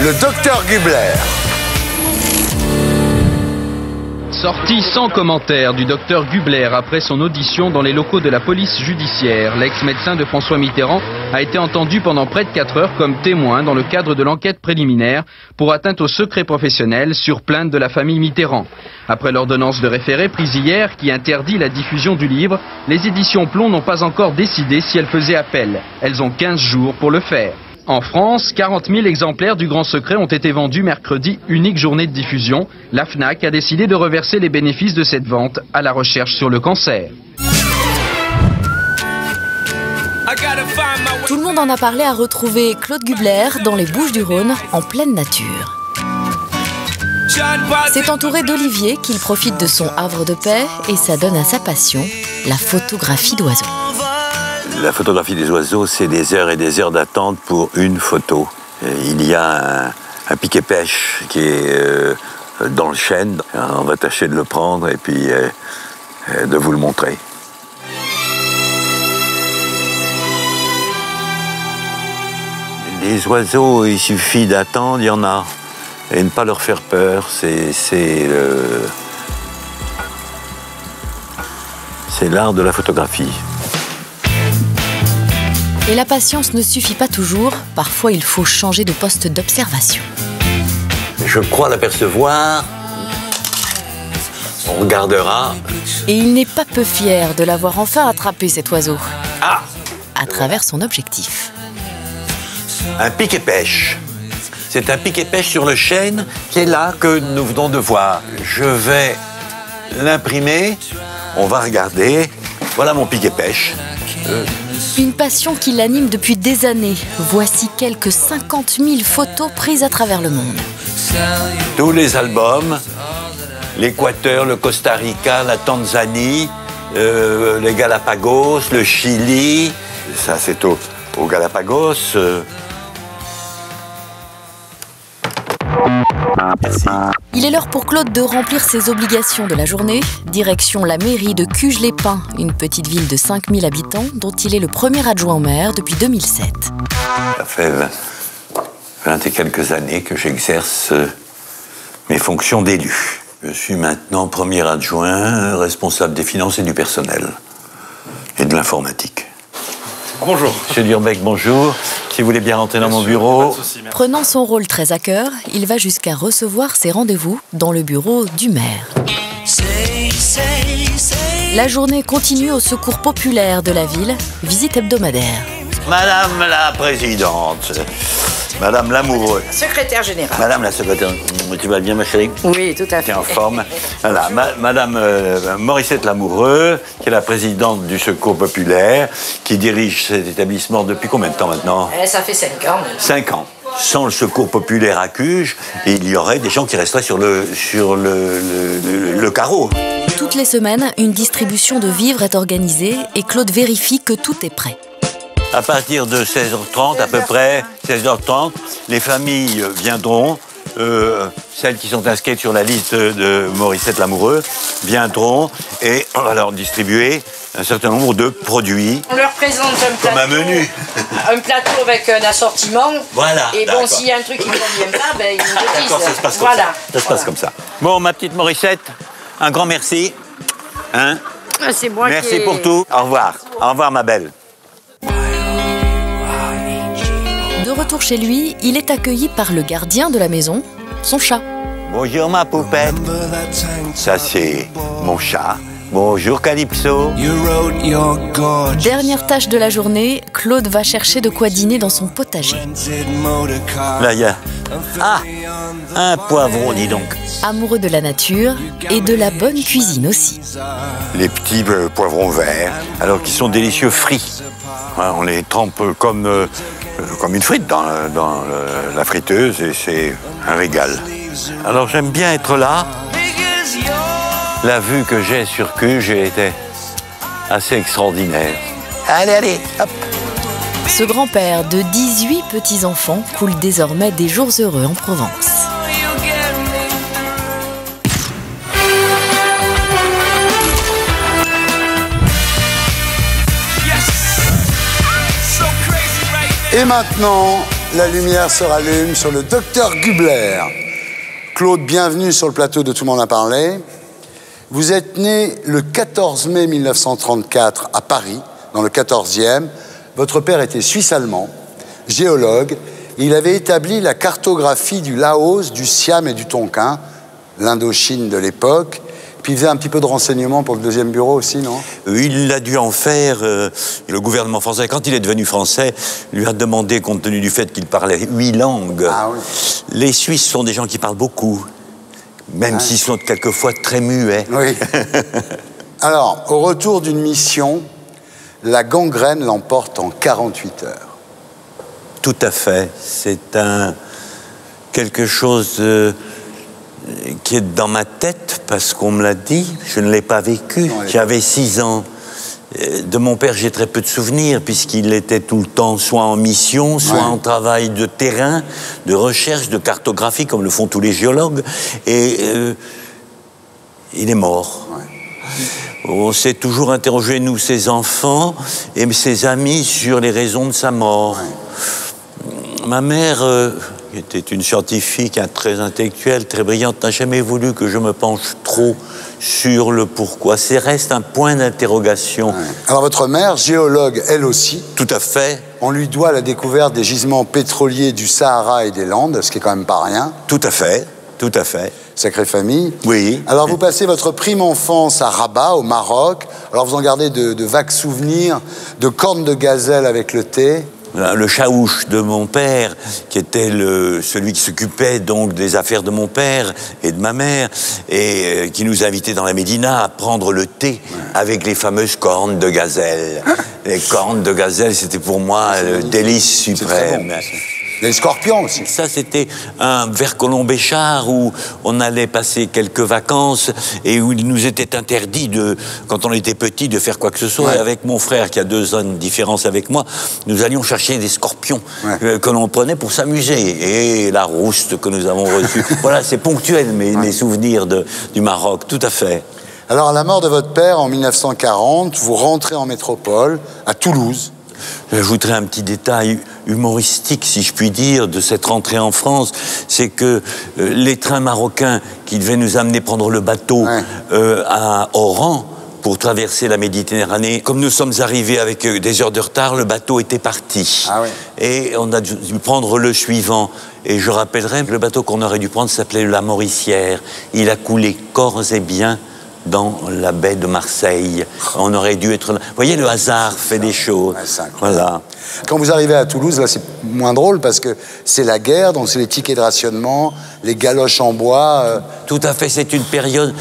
le docteur Gubler. Sortie sans commentaire du docteur Gubler après son audition dans les locaux de la police judiciaire. L'ex-médecin de François Mitterrand a été entendu pendant près de 4 heures comme témoin dans le cadre de l'enquête préliminaire pour atteinte au secret professionnel sur plainte de la famille Mitterrand. Après l'ordonnance de référé prise hier qui interdit la diffusion du livre, les éditions Plomb n'ont pas encore décidé si elles faisaient appel. Elles ont 15 jours pour le faire. En France, 40 000 exemplaires du Grand Secret ont été vendus mercredi, unique journée de diffusion. La FNAC a décidé de reverser les bénéfices de cette vente à la recherche sur le cancer. Tout le monde en a parlé à retrouver Claude Gubler dans les Bouches-du-Rhône, en pleine nature. C'est entouré d'oliviers qu'il profite de son havre de paix et ça donne à sa passion, la photographie d'oiseaux. La photographie des oiseaux, c'est des heures et des heures d'attente pour une photo. Il y a un piquet-pêche qui est dans le chêne. On va tâcher de le prendre et puis de vous le montrer. Les oiseaux, il suffit d'attendre, il y en a. Et ne pas leur faire peur, c'est l'art de la photographie. Et la patience ne suffit pas toujours, parfois il faut changer de poste d'observation. Je crois l'apercevoir, on regardera. Et il n'est pas peu fier de l'avoir enfin attrapé cet oiseau. Ah! À travers son objectif. Un piquet-pêche. C'est un piquet-pêche sur le chêne qui est là, que nous venons de voir. Je vais l'imprimer, on va regarder. Voilà mon piquet-pêche. Une passion qui l'anime depuis des années. Voici quelques 50 000 photos prises à travers le monde. Tous les albums, l'Équateur, le Costa Rica, la Tanzanie, les Galapagos, le Chili. Ça, c'est au Galapagos. Merci. Il est l'heure pour Claude de remplir ses obligations de la journée. Direction la mairie de Cuges-les-Pins, une petite ville de 5000 habitants dont il est le premier adjoint au maire depuis 2007. Ça fait 20 et quelques années que j'exerce mes fonctions d'élu. Je suis maintenant premier adjoint, responsable des finances et du personnel et de l'informatique. Bonjour. Monsieur Durbeck, bonjour. Si vous voulez bien rentrer dans mon bureau. Prenant son rôle très à cœur, il va jusqu'à recevoir ses rendez-vous dans le bureau du maire. La journée continue au secours populaire de la ville, visite hebdomadaire. Madame la présidente, Madame Lamoureux. Secrétaire générale. Madame la secrétaire, tu vas bien ma chérie? Oui, tout à fait. Tu es en forme. Voilà, Madame Morissette Lamoureux, qui est la présidente du Secours populaire, qui dirige cet établissement depuis combien de temps maintenant? Ça fait 5 ans. 5 ans. Sans le Secours populaire à Cuges, il y aurait des gens qui resteraient sur le carreau. Toutes les semaines, une distribution de vivres est organisée et Claude vérifie que tout est prêt. À partir de 16h30, à peu près, 16h30, les familles viendront, celles qui sont inscrites sur la liste de Morissette Lamoureux, viendront et on va leur distribuer un certain nombre de produits. On leur présente un plateau. Comme un menu. Un plateau avec un assortiment. Voilà. Et bon, s'il y a un truc qui ne convient pas, ben, ils nous le disent. D'accord, ça se passe comme ça. Ça se passe comme ça. Bon, ma petite Morissette, un grand merci. Hein? C'est moi merci qui... pour tout. Au revoir. Au revoir, ma belle. De retour chez lui, il est accueilli par le gardien de la maison, son chat. Bonjour ma poupette. Ça c'est mon chat. Bonjour Calypso. Dernière tâche de la journée, Claude va chercher de quoi dîner dans son potager. Là il y a... Ah, un poivron, dis donc. Amoureux de la nature et de la bonne cuisine aussi. Les petits poivrons verts, alors qu'ils sont délicieux frits. On les trempe comme une frite dans la friteuse et c'est un régal. Alors j'aime bien être là. La vue que j'ai sur Cuges était assez extraordinaire. Allez, allez, hop. Ce grand-père de 18 petits-enfants coule désormais des jours heureux en Provence. Et maintenant, La lumière se rallume sur le docteur Gubler. Claude, bienvenue sur le plateau de Tout le monde a parlé. Vous êtes né le 14 mai 1934 à Paris, dans le 14e. Votre père était suisse-allemand, géologue. Il avait établi la cartographie du Laos, du Siam et du Tonkin, l'Indochine de l'époque. Puis il faisait un petit peu de renseignements pour le deuxième bureau aussi, non? Il a dû en faire. Le gouvernement français, quand il est devenu français, lui a demandé, compte tenu du fait qu'il parlait 8 langues. Ah oui. Les Suisses sont des gens qui parlent beaucoup, même s'ils sont quelquefois très muets. Oui. Alors, au retour d'une mission, la gangrène l'emporte en 48 heures. Tout à fait. C'est quelque chose qui est dans ma tête, parce qu'on me l'a dit, je ne l'ai pas vécu. J'avais 6 ans. De mon père, j'ai très peu de souvenirs, puisqu'il était tout le temps soit en mission, soit en travail de terrain, de recherche, de cartographie, comme le font tous les géologues. Et il est mort. On s'est toujours interrogé, nous, ses enfants et ses amis, sur les raisons de sa mort. Ma mère, qui était une scientifique, très intellectuelle, très brillante, n'a jamais voulu que je me penche trop sur le pourquoi. C'est reste un point d'interrogation. Alors votre mère, géologue, elle aussi. Tout à fait. On lui doit la découverte des gisements pétroliers du Sahara et des Landes, ce qui est quand même pas rien. Tout à fait, tout à fait. Sacrée famille. Oui. Alors vous passez votre prime enfance à Rabat, au Maroc. Alors vous en gardez de vagues souvenirs, de cornes de gazelle avec le thé. Le chaouche de mon père, qui était celui qui s'occupait donc des affaires de mon père et de ma mère, et qui nous invitait dans la Médina à prendre le thé avec les fameuses cornes de gazelle. Les cornes de gazelle, c'était pour moi le délice suprême. Les scorpions aussi. Ça, c'était vers Colombéchard, où on allait passer quelques vacances et où il nous était interdit, quand on était petit, de faire quoi que ce soit. Et avec mon frère, qui a 2 ans de différence avec moi, nous allions chercher des scorpions que l'on prenait pour s'amuser. Et la rouste que nous avons reçue. Voilà, c'est ponctuel, mes souvenirs du Maroc, tout à fait. Alors, à la mort de votre père, en 1940, vous rentrez en métropole, à Toulouse. J'ajouterai un petit détail humoristique, si je puis dire, de cette rentrée en France, c'est que les trains marocains qui devaient nous amener prendre le bateau à Oran pour traverser la Méditerranée, comme nous sommes arrivés avec des heures de retard, le bateau était parti. Et on a dû prendre le suivant. Et je rappellerai que le bateau qu'on aurait dû prendre s'appelait la Mauricière. Il a coulé corps et biens dans la baie de Marseille. On aurait dû être là. Vous voyez, le hasard fait des choses. Voilà. Quand vous arrivez à Toulouse, là, c'est moins drôle parce que c'est la guerre, donc c'est les tickets de rationnement, les galoches en bois. Tout à fait, c'est une période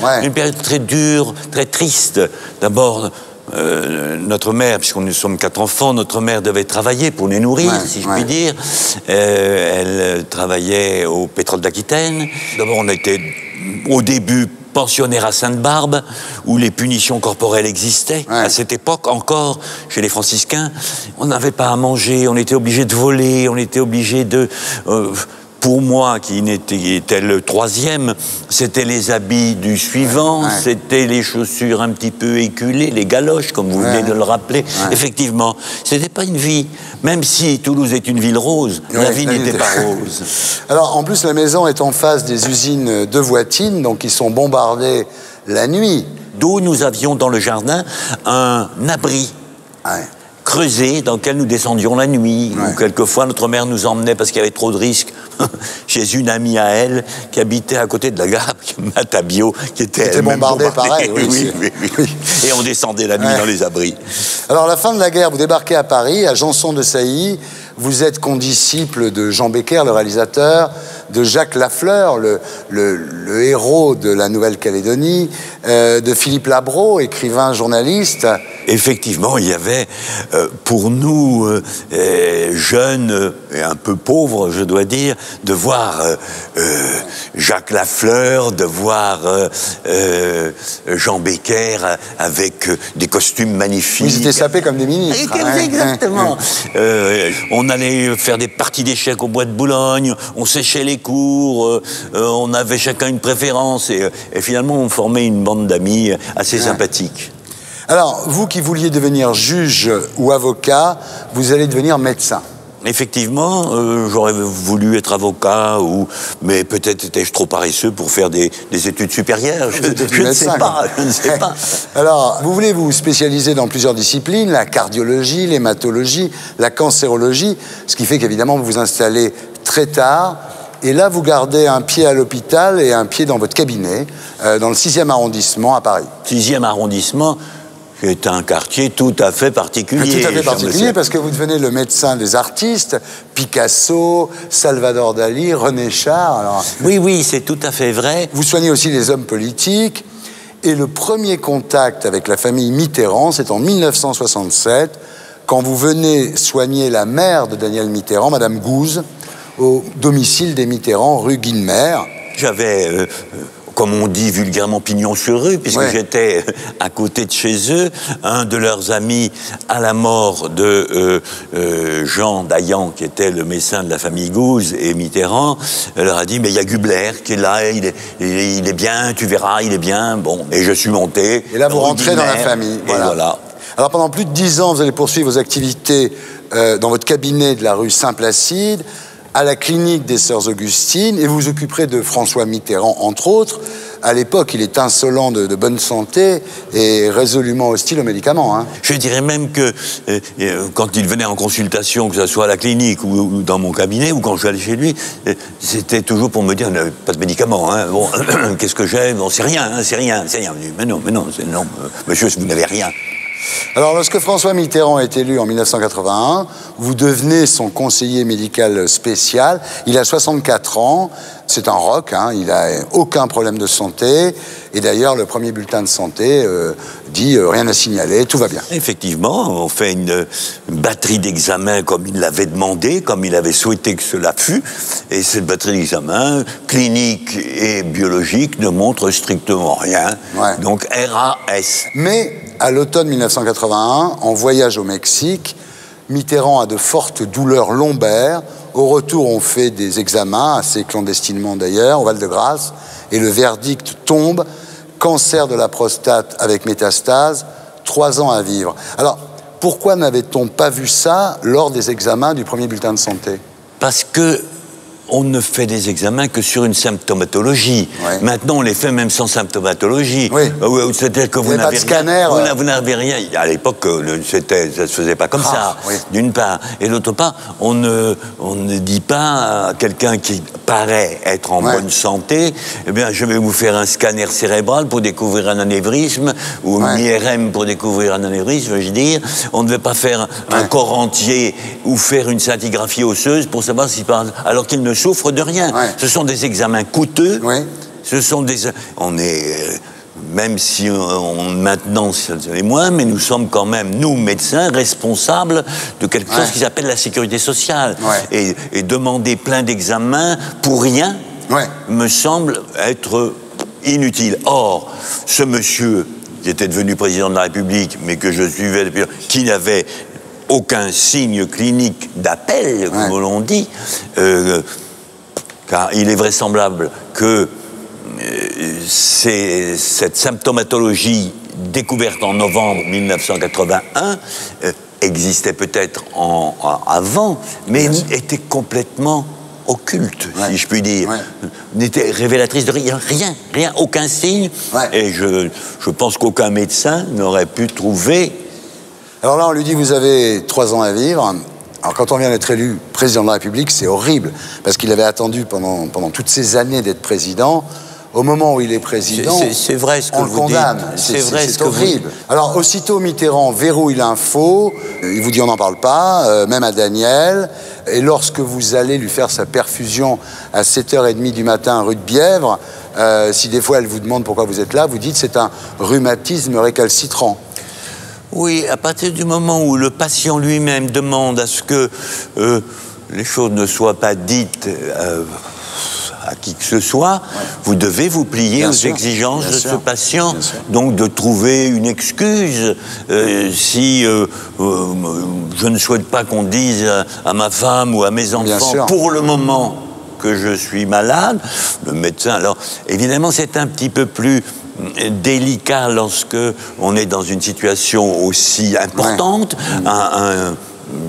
très dure, très triste. D'abord, notre mère, puisqu'on nous sommes 4 enfants, notre mère devait travailler pour les nourrir, si je puis dire. Elle travaillait au pétrole d'Aquitaine. D'abord, on était au début pensionnaire à Sainte-Barbe, où les punitions corporelles existaient. À cette époque, encore, chez les franciscains, on n'avait pas à manger, on était obligé de voler, on était obligé de... pour moi, qui était le 3e, c'était les habits du suivant, c'était les chaussures un petit peu éculées, les galoches, comme vous venez de le rappeler. Effectivement, c'était pas une vie. Même si Toulouse est une ville rose, la vie n'était pas rose. Alors, en plus, la maison est en face des usines de Voitine, donc ils sont bombardés la nuit. D'où nous avions dans le jardin un abri. Creusé, dans lequel nous descendions la nuit. Ou quelquefois, notre mère nous emmenait, parce qu'il y avait trop de risques, chez une amie à elle, qui habitait à côté de la gare, Matabio, qui était bombardée pareil. Oui. Et on descendait la nuit dans les abris. Alors, à la fin de la guerre, vous débarquez à Paris, à Janson de Sailly. Vous êtes condisciple de Jean Becker, le réalisateur, de Jacques Lafleur, le héros de la Nouvelle-Calédonie, de Philippe Labro, écrivain, journaliste. Effectivement, il y avait, pour nous, jeunes et un peu pauvres, je dois dire, de voir Jacques Lafleur, de voir Jean Becker avec des costumes magnifiques. Ils étaient sapés comme des ministres. Exactement. On allait faire des parties d'échecs au bois de Boulogne, on séchait les cours, on avait chacun une préférence et finalement on formait une bande d'amis assez sympathique. Alors, vous qui vouliez devenir juge ou avocat, vous allez devenir médecin. Effectivement, j'aurais voulu être avocat, mais peut-être étais-je trop paresseux pour faire des études supérieures. Je ne sais pas. Alors, vous voulez vous spécialiser dans plusieurs disciplines, la cardiologie, l'hématologie, la cancérologie, ce qui fait qu'évidemment, vous vous installez très tard. Et là, vous gardez un pied à l'hôpital et un pied dans votre cabinet, dans le 6e arrondissement à Paris. 6e arrondissement, c'est un quartier tout à fait particulier. Tout à fait particulier parce que vous devenez le médecin des artistes, Picasso, Salvador Dali, René Char. Alors, oui, c'est tout à fait vrai. Vous soignez aussi les hommes politiques. Et le premier contact avec la famille Mitterrand, c'est en 1967, quand vous venez soigner la mère de Daniel Mitterrand, Madame Gouze, au domicile des Mitterrand, rue Guilmer. J'avais, comme on dit vulgairement, pignon sur rue, puisque j'étais à côté de chez eux. Un de leurs amis, à la mort de Jean Dayan, qui était le médecin de la famille Gouze et Mitterrand, leur a dit, mais il y a Gubler qui est là, il est bien, tu verras, il est bien. Bon, et je suis monté. Et là, vous rentrez dans la famille. Et voilà. Alors, pendant plus de 10 ans, vous allez poursuivre vos activités dans votre cabinet de la rue Saint-Placide, à la clinique des Sœurs Augustines, et vous vous occuperez de François Mitterrand, entre autres. À l'époque, il est insolent de bonne santé et résolument hostile aux médicaments. Hein. Je dirais même que quand il venait en consultation, que ce soit à la clinique ou dans mon cabinet, ou quand je suis allé chez lui, c'était toujours pour me dire, pas de médicaments. Hein. Bon, qu'est-ce que j'ai? Bon, c'est rien, hein, c'est rien. Mais non, monsieur, vous n'avez rien. Alors, lorsque François Mitterrand est élu en 1981, vous devenez son conseiller médical spécial. Il a 64 ans, c'est un rock, hein, il n'a aucun problème de santé. Et d'ailleurs, le premier bulletin de santé dit rien à signaler, tout va bien. Effectivement, on fait une batterie d'examens comme il l'avait demandé, comme il avait souhaité que cela fût. Et cette batterie d'examens, clinique et biologique, ne montre strictement rien. Ouais. Donc RAS. Mais à l'automne 1981, en voyage au Mexique, Mitterrand a de fortes douleurs lombaires. Au retour, on fait des examens, assez clandestinement d'ailleurs, au Val-de-Grâce, et le verdict tombe, cancer de la prostate avec métastase, 3 ans à vivre. Alors, pourquoi n'avait-on pas vu ça lors des examens du premier bulletin de santé? Parce que on ne fait des examens que sur une symptomatologie. Ouais. Maintenant, on les fait même sans symptomatologie. Oui. C'est-à-dire que vous n'avez rien. Vous n'avez rien. À l'époque, ça ne se faisait pas comme ça, oui. D'une part. Et d'autre part, on ne dit pas à quelqu'un qui paraît être en bonne santé, eh bien, je vais vous faire un scanner cérébral pour découvrir un anévrisme, ou une IRM pour découvrir un anévrisme, je veux dire. On ne veut pas faire un corps entier ou faire une scintigraphie osseuse pour savoir s'il parle, alors qu'il ne souffre de rien. Ouais. Ce sont des examens coûteux. Ouais. Ce sont des... On est... Même si maintenant, c'est moins, mais nous sommes quand même, nous, médecins, responsables de quelque chose qui s'appelle la sécurité sociale. Ouais. Et demander plein d'examens pour rien me semble être inutile. Or, ce monsieur qui était devenu président de la République, mais que je suivais depuis... qui n'avait aucun signe clinique d'appel, comme l'on dit, car il est vraisemblable que cette symptomatologie découverte en novembre 1981 existait peut-être avant, mais était complètement occulte, si je puis dire. N'était révélatrice de rien, aucun signe. Et je pense qu'aucun médecin n'aurait pu trouver... Alors là, on lui dit, vous avez 3 ans à vivre. Alors quand on vient d'être élu président de la République, c'est horrible, parce qu'il avait attendu pendant toutes ces années d'être président. Au moment où il est président, c'est vrai ce que on le condamne. C'est horrible. Alors aussitôt, Mitterrand verrouille l'info, il vous dit on n'en parle pas, même à Daniel. Et lorsque vous allez lui faire sa perfusion à 7h30 du matin rue de Bièvre, si des fois elle vous demande pourquoi vous êtes là, vous dites c'est un rhumatisme récalcitrant. Oui, à partir du moment où le patient lui-même demande à ce que les choses ne soient pas dites à qui que ce soit, vous devez vous plier aux exigences de ce patient. Donc de trouver une excuse. Si je ne souhaite pas qu'on dise à ma femme ou à mes enfants, pour le moment, que je suis malade, le médecin... Alors, évidemment, c'est un petit peu plus délicat lorsque on est dans une situation aussi importante.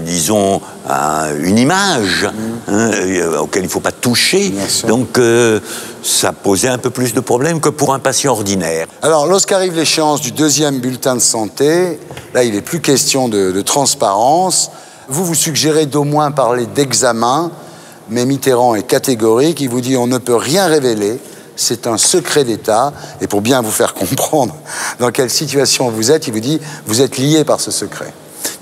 disons, une image auquel il ne faut pas toucher. Donc, ça posait un peu plus de problèmes que pour un patient ordinaire. Alors, lorsqu'arrive l'échéance du deuxième bulletin de santé, là, il n'est plus question de transparence. Vous suggérez d'au moins parler d'examen, mais Mitterrand est catégorique. Il vous dit on ne peut rien révéler, c'est un secret d'État. Et pour bien vous faire comprendre dans quelle situation vous êtes, il vous dit vous êtes lié par ce secret.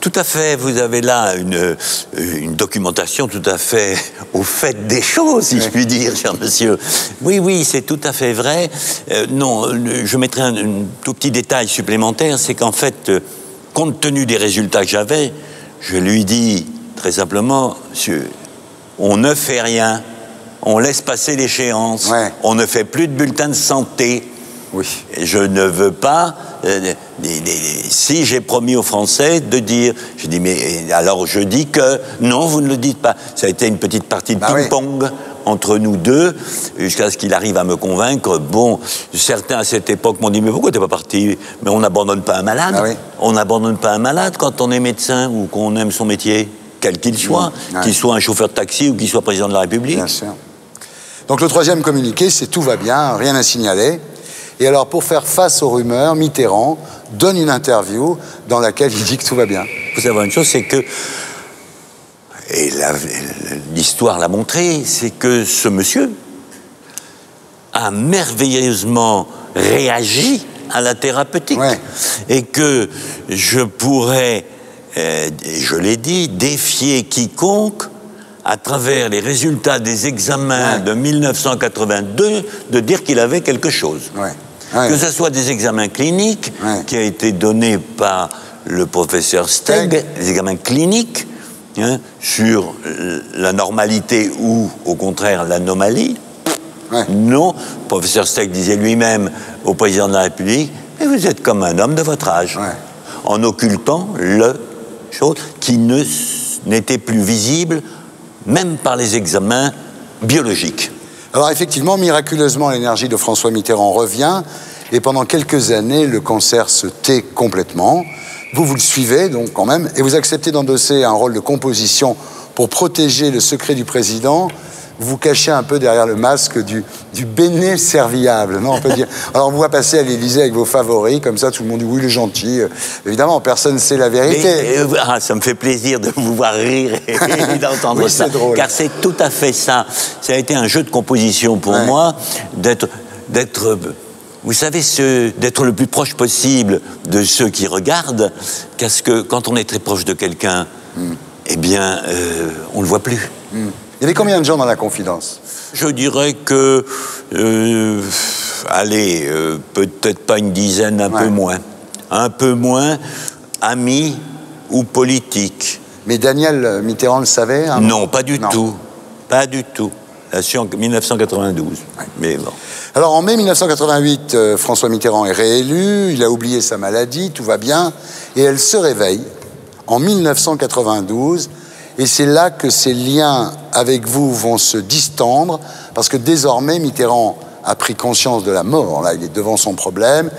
Tout à fait, vous avez là une documentation tout à fait au fait des choses, si je puis dire, cher monsieur. Oui, c'est tout à fait vrai. Non, je mettrai un tout petit détail supplémentaire, c'est qu'en fait, compte tenu des résultats que j'avais, je lui dis très simplement, monsieur, on ne fait rien, on laisse passer l'échéance, on ne fait plus de bulletins de santé. Oui. Je ne veux pas, si j'ai promis aux Français de dire, je dis, mais alors je dis que non, vous ne le dites pas. Ça a été une petite partie de ping-pong entre nous deux, jusqu'à ce qu'il arrive à me convaincre. Bon, certains à cette époque m'ont dit, mais pourquoi t'es pas parti? Mais on n'abandonne pas un malade. On n'abandonne pas un malade quand on est médecin ou qu'on aime son métier, quel qu'il soit, qu'il soit un chauffeur de taxi ou qu'il soit président de la République. Bien sûr. Donc le troisième communiqué, c'est tout va bien, rien à signaler. Et alors, pour faire face aux rumeurs, Mitterrand donne une interview dans laquelle il dit que tout va bien. Vous savez une chose, c'est que, et l'histoire l'a montré, c'est que ce monsieur a merveilleusement réagi à la thérapeutique. Et que je pourrais, je l'ai dit, défier quiconque à travers les résultats des examens de 1982, de dire qu'il avait quelque chose. Que ce soit des examens cliniques qui a été donné par le professeur Steg, les examens cliniques sur la normalité ou au contraire l'anomalie. Non, le professeur Steg disait lui-même au président de la République, mais vous êtes comme un homme de votre âge, en occultant chose qui n'était plus visible même par les examens biologiques. Alors effectivement, miraculeusement, l'énergie de François Mitterrand revient, et pendant quelques années, le cancer se tait complètement. Vous le suivez, donc, quand même, et vous acceptez d'endosser un rôle de composition pour protéger le secret du président. Vous vous cachez un peu derrière le masque du béné serviable, non, on peut dire. Alors on vous voit passer à l'Élysée avec vos favoris, comme ça tout le monde dit oui, il est gentil. Évidemment, personne ne sait la vérité. Mais, ça me fait plaisir de vous voir rire et d'entendre ça, drôle. Car c'est tout à fait ça. Ça a été un jeu de composition pour moi, d'être, vous savez, d'être le plus proche possible de ceux qui regardent, parce que quand on est très proche de quelqu'un, eh bien, on ne le voit plus. Il y avait combien de gens dans la confidence? Je dirais que, allez, peut-être pas une dizaine, un peu moins. Un peu moins, amis ou politiques. Mais Daniel Mitterrand le savait? Non, pas du tout. Pas du tout. C'est en 1992. Mais bon. Alors en mai 1988, François Mitterrand est réélu, il a oublié sa maladie, tout va bien, et elle se réveille en 1992. Et c'est là que ses liens avec vous vont se distendre, parce que désormais, Mitterrand a pris conscience de la mort. Là, il est devant son problème.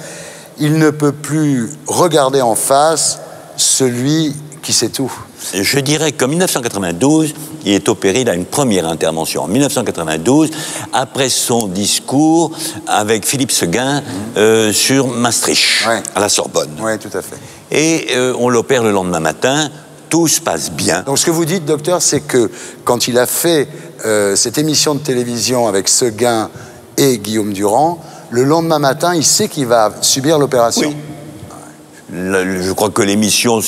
Il ne peut plus regarder en face celui qui sait tout. Je dirais qu'en 1992, il est opéré, il a une première intervention. En 1992, après son discours avec Philippe Séguin sur Maastricht, à la Sorbonne. Oui, tout à fait. Et on l'opère le lendemain matin. Tout se passe bien. Donc ce que vous dites, docteur, c'est que quand il a fait cette émission de télévision avec Séguin et Guillaume Durand, le lendemain matin, il sait qu'il va subir l'opération. Oui. Je crois que l'émission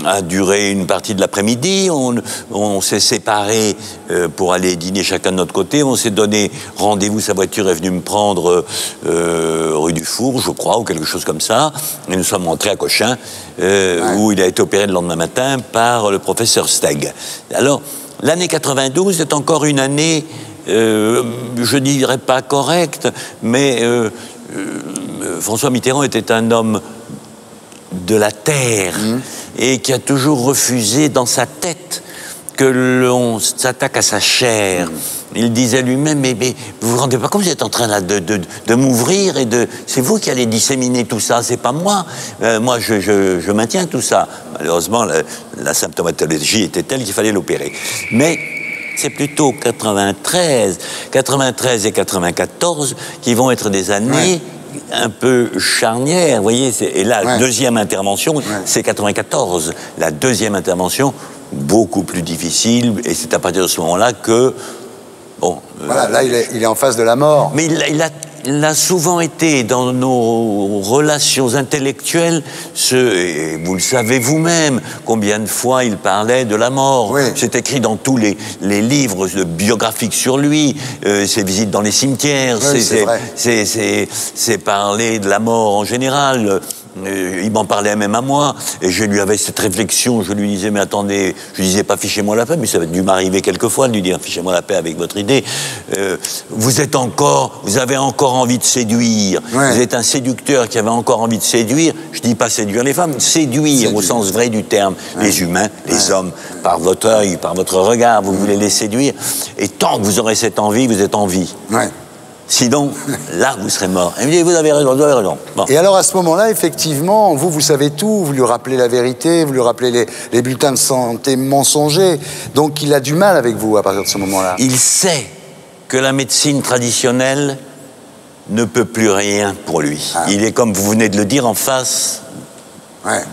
a duré une partie de l'après-midi. On s'est séparés pour aller dîner chacun de notre côté. On s'est donné rendez-vous. Sa voiture est venue me prendre rue du Four, je crois, ou quelque chose comme ça. Et nous sommes rentrés à Cochin, où il a été opéré le lendemain matin par le professeur Steg. Alors, l'année 92 est encore une année, je ne dirais pas correcte, mais François Mitterrand était un homme de la terre et qui a toujours refusé dans sa tête que l'on s'attaque à sa chair. il disait lui-même, mais vous vous rendez pas compte, vous êtes en train là, de m'ouvrir et c'est vous qui allez disséminer tout ça, c'est pas moi. Moi, je maintiens tout ça. Malheureusement, la symptomatologie était telle qu'il fallait l'opérer. Mais c'est plutôt 93 et 94 qui vont être des années un peu charnières, vous voyez. Et la deuxième intervention, c'est 94. La deuxième intervention, beaucoup plus difficile, et c'est à partir de ce moment-là que... Bon, voilà, là, il est en face de la mort. Mais il a souvent été dans nos relations intellectuelles, et vous le savez vous-même, combien de fois il parlait de la mort. Oui. C'est écrit dans tous les livres biographiques sur lui, ses visites dans les cimetières, oui, c'est parler de la mort en général. Il m'en parlait même à moi, et je lui avais cette réflexion, je lui disais, mais attendez, je lui disais pas fichez-moi la paix, mais ça a dû m'arriver quelquefois de lui dire, fichez-moi la paix avec votre idée. Vous avez encore envie de séduire, vous êtes un séducteur qui avait encore envie de séduire, je dis pas séduire les femmes, séduire. Au sens vrai du terme, les humains, les hommes, par votre œil, par votre regard, vous voulez les séduire, et tant que vous aurez cette envie, vous êtes en vie. Sinon, là, vous serez mort. Et il me dit, vous avez raison, vous avez raison. Bon. Et alors, à ce moment-là, effectivement, vous savez tout, vous lui rappelez la vérité, vous lui rappelez les bulletins de santé mensongers. Donc, il a du mal avec vous à partir de ce moment-là. Il sait que la médecine traditionnelle ne peut plus rien pour lui. Il est, comme vous venez de le dire, en face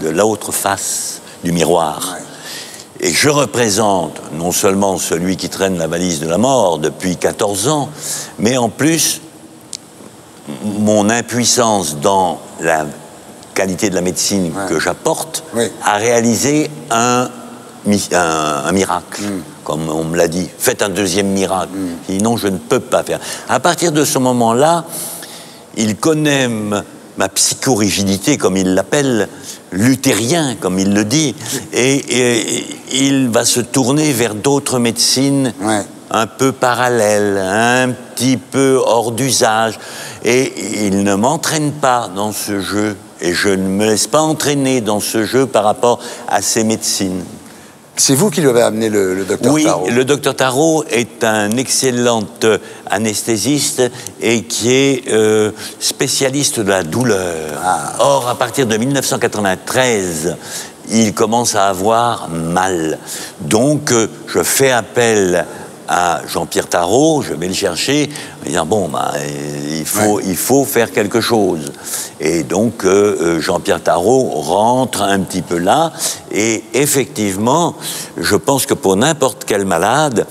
de l'autre face du miroir. Et je représente non seulement celui qui traîne la valise de la mort depuis 14 ans, mais en plus, mon impuissance dans la qualité de la médecine que j'apporte a réalisé un miracle. Comme on me l'a dit, faites un deuxième miracle. Sinon, je ne peux pas faire. À partir de ce moment-là, il connaît ma psychorigidité, comme il l'appelle, luthérien, comme il le dit, et il va se tourner vers d'autres médecines un peu parallèles, un petit peu hors d'usage, et il ne m'entraîne pas dans ce jeu, et je ne me laisse pas entraîner dans ce jeu par rapport à ces médecines. C'est vous qui lui avez amené le docteur Tarot. Oui, le docteur Tarot est un excellent anesthésiste et qui est spécialiste de la douleur. Or, à partir de 1993, il commence à avoir mal. Donc, je fais appel à Jean-Pierre Tarot, je vais le chercher, en disant, bon, il faut faire quelque chose. Et donc, Jean-Pierre Tarot rentre un petit peu là, et effectivement, je pense que pour n'importe quel malade,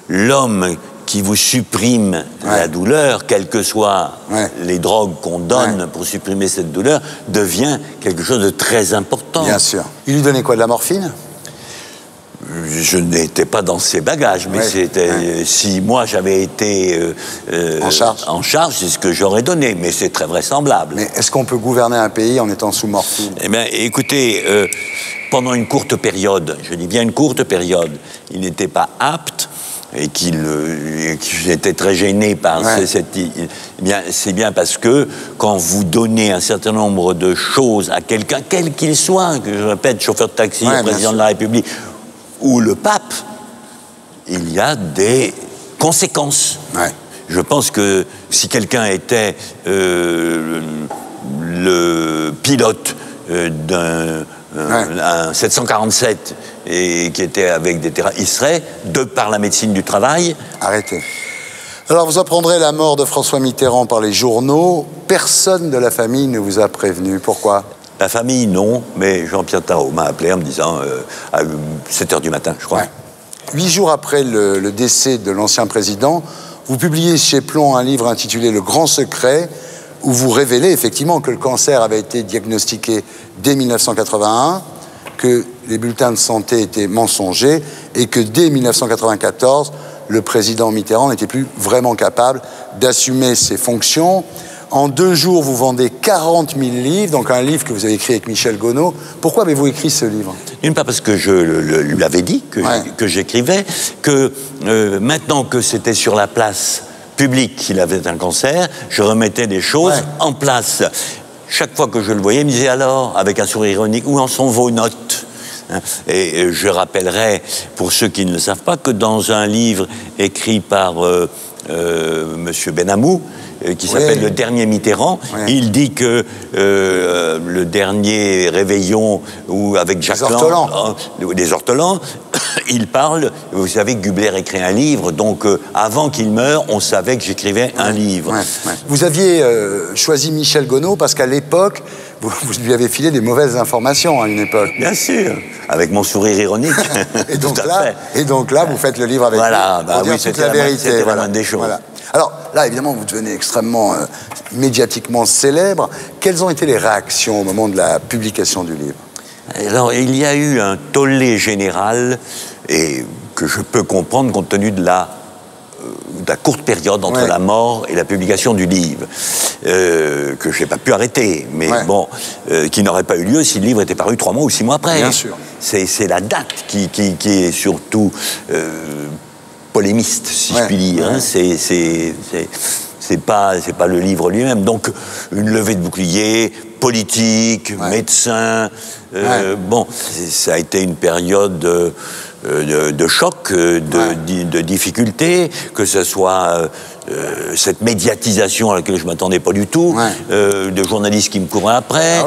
l'homme qui vous supprime la douleur, quelles que soient les drogues qu'on donne pour supprimer cette douleur, devient quelque chose de très important. Bien sûr. Il lui donnait quoi, de la morphine ? Je n'étais pas dans ses bagages, mais c'était si moi j'avais été en charge, c'est ce que j'aurais donné, mais c'est très vraisemblable. Mais est-ce qu'on peut gouverner un pays en étant sous morphine ? Eh bien, écoutez, pendant une courte période, je dis bien une courte période, il n'était pas apte et qu'il était très gêné par cette... C'est bien parce que quand vous donnez un certain nombre de choses à quelqu'un, quel qu'il soit, que je répète, chauffeur de taxi, président de la République, ou le pape, il y a des conséquences. Je pense que si quelqu'un était le pilote d'un 747 et qui était avec des terrains, il serait, de par la médecine du travail... Arrêtez. Alors, vous apprendrez la mort de François Mitterrand par les journaux. Personne de la famille ne vous a prévenu. Pourquoi ? La famille, non, mais Jean-Pierre Tarot m'a appelé en me disant à 7h du matin, je crois. 8 jours après le décès de l'ancien président, vous publiez chez Plomb un livre intitulé « Le Grand Secret » où vous révélez effectivement que le cancer avait été diagnostiqué dès 1981, que les bulletins de santé étaient mensongers et que dès 1994, le président Mitterrand n'était plus vraiment capable d'assumer ses fonctions. En 2 jours, vous vendez 40 000 livres, donc un livre que vous avez écrit avec Michel Gonod. Pourquoi avez-vous écrit ce livre ? D'une part parce que je lui avais dit que j'écrivais, que maintenant que c'était sur la place publique qu'il avait un cancer, je remettais des choses en place. Chaque fois que je le voyais, il me disait alors, avec un sourire ironique, où en sont vos notes ? Et je rappellerai, pour ceux qui ne le savent pas, que dans un livre écrit par Monsieur Benamou, qui s'appelle Le Dernier Mitterrand, il dit que le dernier réveillon où avec Jacques Lang, des Ortolans, il parle, vous savez que Gubler écrit un livre, donc avant qu'il meure, on savait que j'écrivais un livre. Vous aviez choisi Michel Gonod parce qu'à l'époque, vous lui avez filé des mauvaises informations à une époque. Bien sûr, avec mon sourire ironique. et donc là, vous faites le livre avec lui pour dire toute la vérité. C'était la moindre des choses. Voilà. Alors là, évidemment, vous devenez extrêmement médiatiquement célèbre. Quelles ont été les réactions au moment de la publication du livre? Alors, il y a eu un tollé général, et que je peux comprendre compte tenu de la courte période entre la mort et la publication du livre, que je n'ai pas pu arrêter, mais bon, qui n'aurait pas eu lieu si le livre était paru 3 mois ou 6 mois après. Bien sûr. C'est la date qui est surtout polémiste, si je puis dire. Hein. C'est pas le livre lui-même. Donc, une levée de bouclier, politique, médecin. Bon, ça a été une période de choc, de difficulté, que ce soit cette médiatisation à laquelle je ne m'attendais pas du tout, de journalistes qui me couraient après,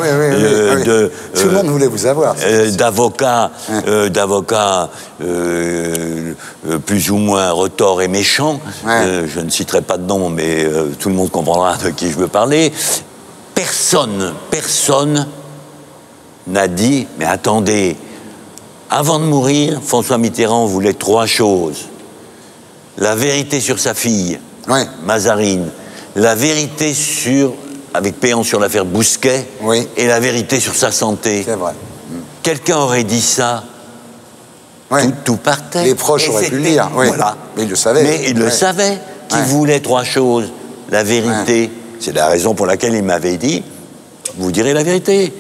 tout le monde voulait vous avoir, d'avocats plus ou moins retors et méchants. Je ne citerai pas de nom, mais tout le monde comprendra de qui je veux parler. Personne n'a dit, mais attendez, avant de mourir, François Mitterrand voulait 3 choses. La vérité sur sa fille, Mazarine, la vérité avec Péan sur l'affaire Bousquet, et la vérité sur sa santé. C'est vrai. Quelqu'un aurait dit ça, tout partait. Les proches auraient pu le lire, voilà. Mais il le savait. Mais il le savait, qu'il voulait 3 choses. La vérité, c'est la raison pour laquelle il m'avait dit, vous direz la vérité.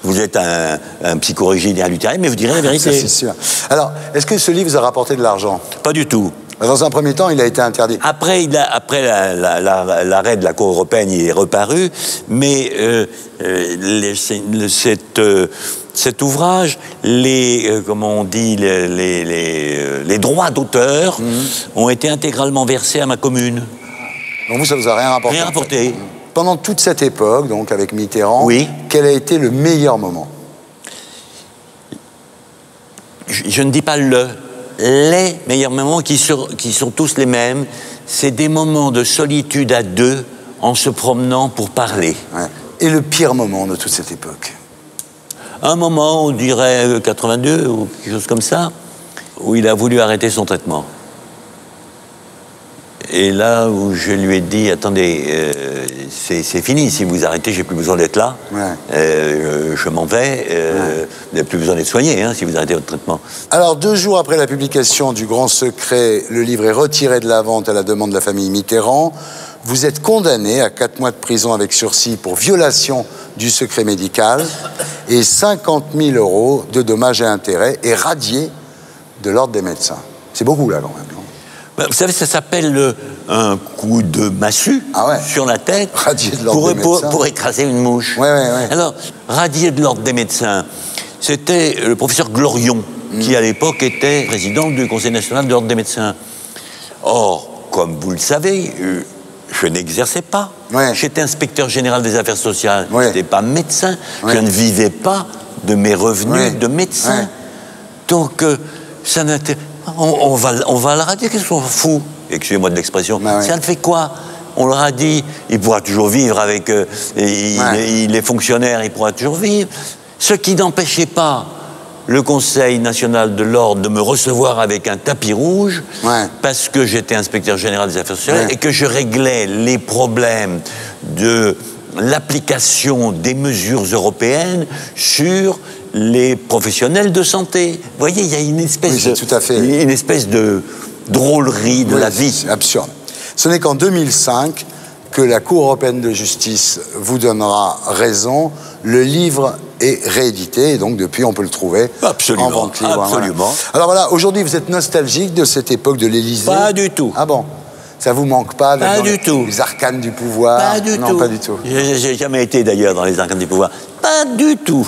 Vous êtes un psychorigide luthérien, mais vous direz la vérité. C'est sûr. Alors, est-ce que ce livre vous a rapporté de l'argent? Pas du tout. Dans un premier temps, il a été interdit. Après l'arrêt de la Cour européenne, il est reparu, mais cet ouvrage, comment on dit, les droits d'auteur ont été intégralement versés à ma commune. Donc vous, ça vous a rien rapporté? Rien rapporté. Pendant toute cette époque, donc avec Mitterrand, quel a été le meilleur moment? Je ne dis pas les meilleurs moments qui sont tous les mêmes. C'est des moments de solitude à 2 en se promenant pour parler. Et le pire moment de toute cette époque? Un moment, on dirait 82 ou quelque chose comme ça, où il a voulu arrêter son traitement. Et là où je lui ai dit, attendez, c'est fini, si vous arrêtez, j'ai plus besoin d'être là, je m'en vais, vous n'avez plus besoin d'être soigné si vous arrêtez votre traitement. Alors, 2 jours après la publication du Grand Secret, le livre est retiré de la vente à la demande de la famille Mitterrand. Vous êtes condamné à 4 mois de prison avec sursis pour violation du secret médical et 50 000 € de dommages et intérêts et radié de l'ordre des médecins. C'est beaucoup, là, quand même. Vous savez, ça s'appelle un coup de massue sur la tête pour écraser une mouche. Alors, radié de l'ordre des médecins, c'était le professeur Glorion, qui à l'époque était président du Conseil national de l'ordre des médecins. Or, comme vous le savez, je n'exerçais pas. J'étais inspecteur général des affaires sociales. Je n'étais pas médecin. Je ne vivais pas de mes revenus de médecin. Donc, ça n'était... On va le radier, qu'est-ce qu'on fout? Excusez-moi de l'expression. Ça ne fait quoi? On le radie, il pourra toujours vivre avec... il est fonctionnaire, il pourra toujours vivre. Ce qui n'empêchait pas le Conseil national de l'ordre de me recevoir avec un tapis rouge, parce que j'étais inspecteur général des affaires sociales et que je réglais les problèmes de l'application des mesures européennes sur les professionnels de santé. Vous voyez, il y a une espèce de drôlerie de la vie. C'est absurde. Ce n'est qu'en 2005 que la Cour européenne de justice vous donnera raison. Le livre est réédité et donc depuis on peut le trouver en vente libre. Absolument. Alors voilà, aujourd'hui vous êtes nostalgique de cette époque de l'Élysée? Pas du tout. Ah bon? Ça vous manque pas? Pas du tout. Les arcanes du pouvoir? Pas du tout. Non, pas du tout. J'ai jamais été d'ailleurs dans les arcanes du pouvoir. Pas du tout.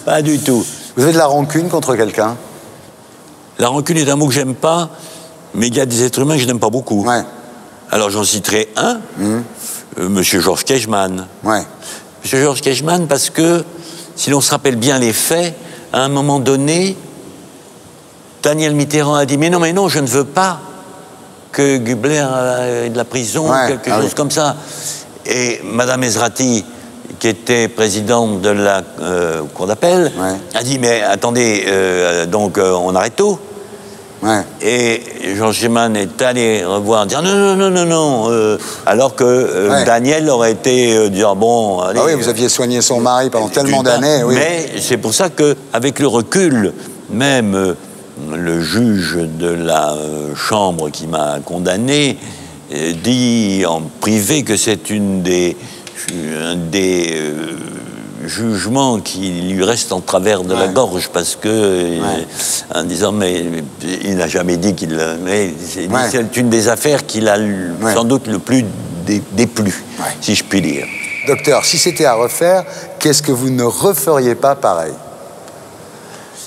Pas du tout. Vous avez de la rancune contre quelqu'un? La rancune est un mot que j'aime pas, mais il y a des êtres humains que je n'aime pas beaucoup. Ouais. Alors j'en citerai un, Monsieur Georges Kejman. Ouais. Monsieur Georges Kejman, parce que, si l'on se rappelle bien les faits, à un moment donné, Daniel Mitterrand a dit « Mais non, je ne veux pas que Gubler ait de la prison, quelque chose comme ça. » Et Madame Ezrati, qui était présidente de la Cour d'appel, a dit « Mais attendez, donc on arrête tout ?» Et Georges Kejman est allé revoir, dire non, alors que Daniel aurait été dire bon. Allez, ah oui, vous aviez soigné son mari pendant tellement d'années. Oui. Mais c'est pour ça qu'avec le recul, même le juge de la chambre qui m'a condamné dit en privé que c'est un des jugements qui lui reste en travers de la gorge, parce que en disant mais il n'a jamais dit qu'il mais c'est une des affaires qu'il a sans doute le plus déplu, si je puis dire. Docteur, si c'était à refaire, qu'est-ce que vous ne referiez pas pareil?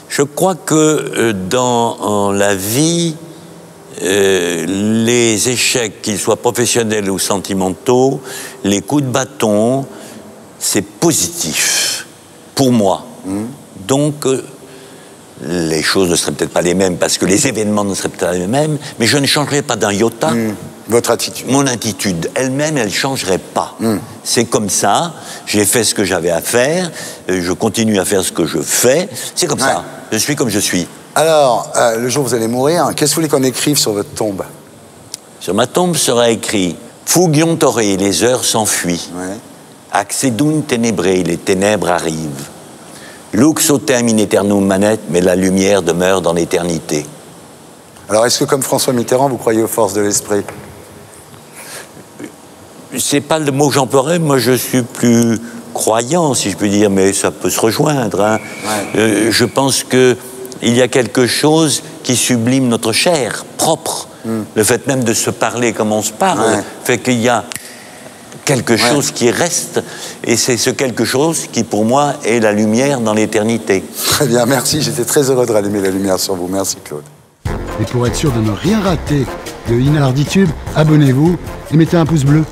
Je crois que dans la vie, les échecs, qu'ils soient professionnels ou sentimentaux, les coups de bâton, c'est positif pour moi. Donc, les choses ne seraient peut-être pas les mêmes, parce que les événements ne seraient peut-être pas les mêmes, mais je ne changerais pas d'un iota. Votre attitude? Mon attitude elle-même, elle ne changerait pas. C'est comme ça, j'ai fait ce que j'avais à faire, je continue à faire ce que je fais, c'est comme ça, je suis comme je suis. Alors, le jour où vous allez mourir, qu'est-ce que vous voulez qu'on écrive sur votre tombe? Sur ma tombe sera écrit « Fugion torre, les heures s'enfuient. Accedun tenebrae, les ténèbres arrivent. Luxo termine aeternum manet, mais la lumière demeure dans l'éternité. » Alors, est-ce que, comme François Mitterrand, vous croyez aux forces de l'esprit? C'est pas le mot que j'emploierais. Moi, je suis plus croyant, si je puis dire, mais ça peut se rejoindre. Je pense qu'il y a quelque chose qui sublime notre chair propre. Le fait même de se parler comme on se parle fait qu'il y a quelque chose qui reste, et c'est ce quelque chose qui, pour moi, est la lumière dans l'éternité. Très bien, merci. J'étais très heureux de rallumer la lumière sur vous. Merci, Claude. Et pour être sûr de ne rien rater de Inarditube, abonnez-vous et mettez un pouce bleu.